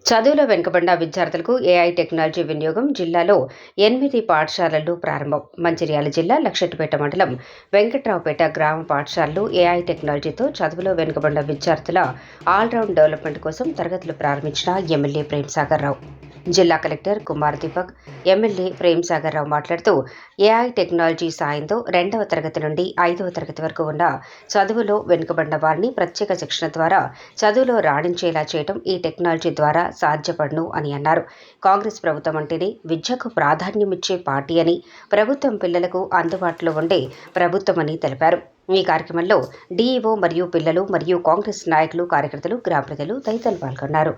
చదువులో వెనుకబడిన విద్యార్థులకు ఏఐ టెక్నాలజీ వినియోగం జిల్లాలో 8 పాఠశాలలు ప్రారంభం. మంచిర్యాల జిల్లా లక్షెట్టిపేట మండలం వెంకట్రావుపేట గ్రామ పాఠశాలలు ఏఐ టెక్నాలజీతో చదువులో వెనుకబడిన విద్యార్థుల ఆల్రౌండ్ డెవలప్మెంట్ కోసం తరగతులు ప్రారంభించిన ఎమ్మెల్యే ప్రేమ్సాగర్ రావు. జిల్లా కలెక్టర్ కుమార్ దీపక్, ఎమ్మెల్యే ప్రేమ్సాగర్ రావు మాట్లాడుతూ ఏఐ టెక్నాలజీ సాయంతో 2వ తరగతి నుండి 5వ తరగతి వరకు ఉన్న చదువులో వెనుకబడిన వారిని ప్రత్యేక శిక్షణ ద్వారా చదువులో రాణించేలా చేయడం ఈ టెక్నాలజీ ద్వారా సాధ్యపడును అని అన్నారు. కాంగ్రెస్ ప్రభుత్వం అంటేనే విద్యకు ప్రాధాన్యమిచ్చే పార్టీ అని, ప్రభుత్వం పిల్లలకు అందుబాటులో ఉండే ప్రభుత్వమని తెలిపారు. ఈ కార్యక్రమంలో డీఈఓ మరియు పిల్లలు మరియు కాంగ్రెస్ నాయకులు, కార్యకర్తలు, గ్రామ ప్రజలు తదితరులు పాల్గొన్నారు.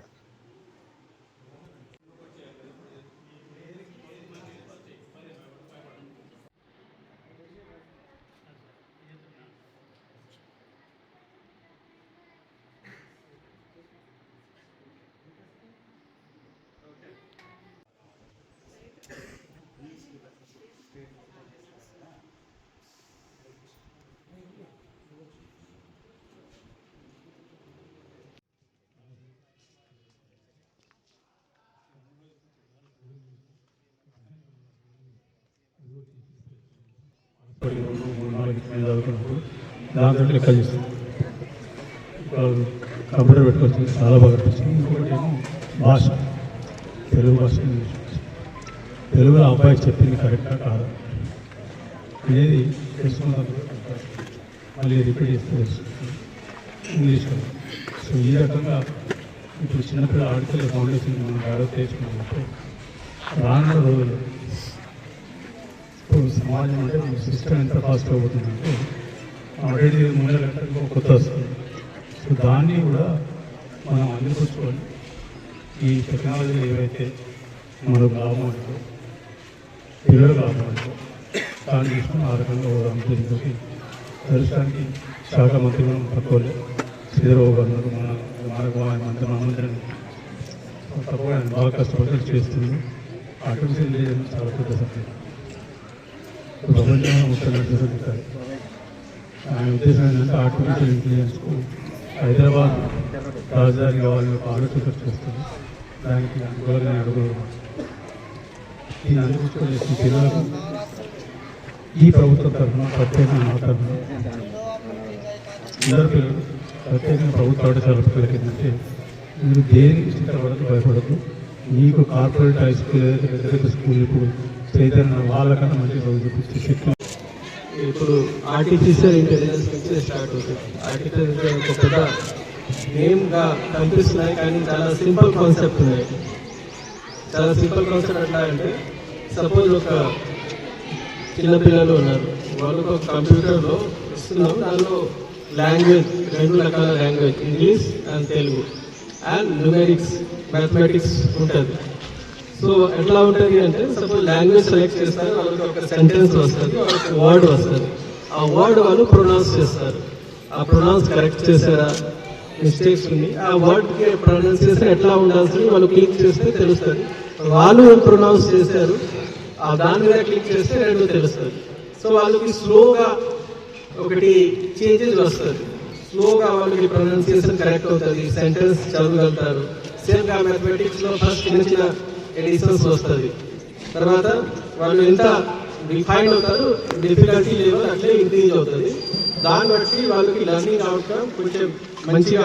దాంతో లెక్క చేస్తాం. కంప్యూటర్ పెట్టుకొచ్చి చాలా బాగా అనిపించింది. ఇంకొకటి ఏమో భాష, తెలుగు భాష, ఇంగ్లీష్ భాష. తెలుగులో అబ్బాయి చెప్పింది కరెక్టా కాదా అనేది తెలుసుకుంటాం. మళ్ళీ రిపీట్ చేస్తే తెలుసుకుంటాం ఇంగ్లీష్లో. సో ఈ రకంగా ఇప్పుడు చిన్నపిల్లల ఆడపిల్లల ఫౌండేషన్ మనం డెవలప్ చేసుకున్నామంటే రానున్న రోజులు ఇప్పుడు సమాజం అంటే మన సిస్టమ్ ఎంత ఫాస్ట్గా పోతుందంటే ఆల్రెడీ 3 గంటలకు కొత్త వస్తుంది. సో దాన్ని కూడా మనం అందిపుచ్చుకొని ఈ టెక్నాలజీ ఏవైతే మనకు లాభం ఉందో, పిల్లలు లాభం ఉందో దాన్ని తీసుకుని ఆ రకంగా అందించి దర్శనానికి శాఖ మంత్రులు తక్కువ శ్రీధరబాబు గారు మనకు మంత్రి తక్కువ బాగా కష్టపడి చేస్తుంది. ఆర్టిఫిషియల్ ఇంటెలిజెన్స్ చాలా పెద్ద సబ్జెక్ట్. ప్రపంచంలో ముఖ్యమంత్రి ఆయన ఉద్దేశం ఏంటంటే ఆర్టిఫిషియల్ ఇంటెలిజెన్స్కు హైదరాబాద్ రాజధాని కావాలని ఒక ఆలోచన చేస్తుంది. దానికి అనుకూలంగా అడుగులు దీన్ని అందిపుచ్చుకొని పిల్లలకు ఈ ప్రభుత్వం తరఫున ప్రత్యేకంగా మా తరఫున అందరు పిల్లలు ప్రత్యేకంగా ప్రభుత్వ పాఠశాల పిల్లలకి ఏంటంటే మీరు దేనికి చింతపడదు, భయపడద్దు. మీకు కార్పొరేట్ హై స్కూల్ ఏదైతే పెద్ద పెద్ద స్కూల్ ఇప్పుడు చైతన్య వాళ్ళకన్నా మంచి రోజు చూపించే శక్తి ఇప్పుడు ఆర్టిఫిషియల్ ఇంటెలిజెన్స్ నుంచి స్టార్ట్ అవుతుంది. ఆర్టిఫిషియల్ ఇంటెలిజెన్స్ ఒక పెద్ద నేమ్గా కనిపిస్తున్నాయి, కానీ చాలా సింపుల్ కాన్సెప్ట్ ఉన్నాయి. చాలా సింపుల్ కాన్సెప్ట్ ఎట్లా అంటే, సపోజ్ ఒక చిన్నపిల్లలు ఉన్నారు, వాళ్ళకు ఒక కంప్యూటర్లో ఇస్తున్నాం, దానిలో లాంగ్వేజ్ 2 రకాల language, English and Telugu and numerics, mathematics ఉంటుంది. సో ఎట్లా ఉంటుంది అంటే, సపోజ్ లాంగ్వేజ్ సెలెక్ట్ చేస్తారు, వాళ్ళకి ఒక సెంటెన్స్ వస్తుంది, వాళ్ళకి వర్డ్ వస్తుంది. ఆ వర్డ్ వాళ్ళు ప్రొనౌన్స్ చేస్తారు. ఆ ప్రొనౌన్స్ కరెక్ట్ చేశారా, మిస్టేక్స్ ఉంది, ఆ వర్డ్కి ప్రొనౌన్సియేషన్ ఎట్లా ఉండాల్సింది వాళ్ళు క్లిక్ చేస్తే తెలుస్తుంది. వాళ్ళు ఏం ప్రొనౌన్స్ చేశారు ఆ దాని మీద క్లిక్ చేస్తే 2 తెలుస్తుంది. సో వాళ్ళకి స్లోగా ఒకటి చేంజెస్ వస్తుంది, స్లోగా వాళ్ళకి ప్రొనౌన్సియేషన్ కరెక్ట్ అవుతుంది, సెంటెన్స్ చదవగలుగుతారు. సేమ్గా మ్యాథమెటిక్స్లో ఫస్ట్ చిన్న చిన్న ఎడిషన్స్ వస్తుంది, తర్వాత వాళ్ళు ఎంత డిఫైన్ అవుతారు, డిఫికల్టీ లెవెల్ అట్లే ఇంక్రీజ్ అవుతుంది. దాన్ని బట్టి వాళ్ళకి లెర్నింగ్ అవుట్కమ్ కొంచెం మంచిగా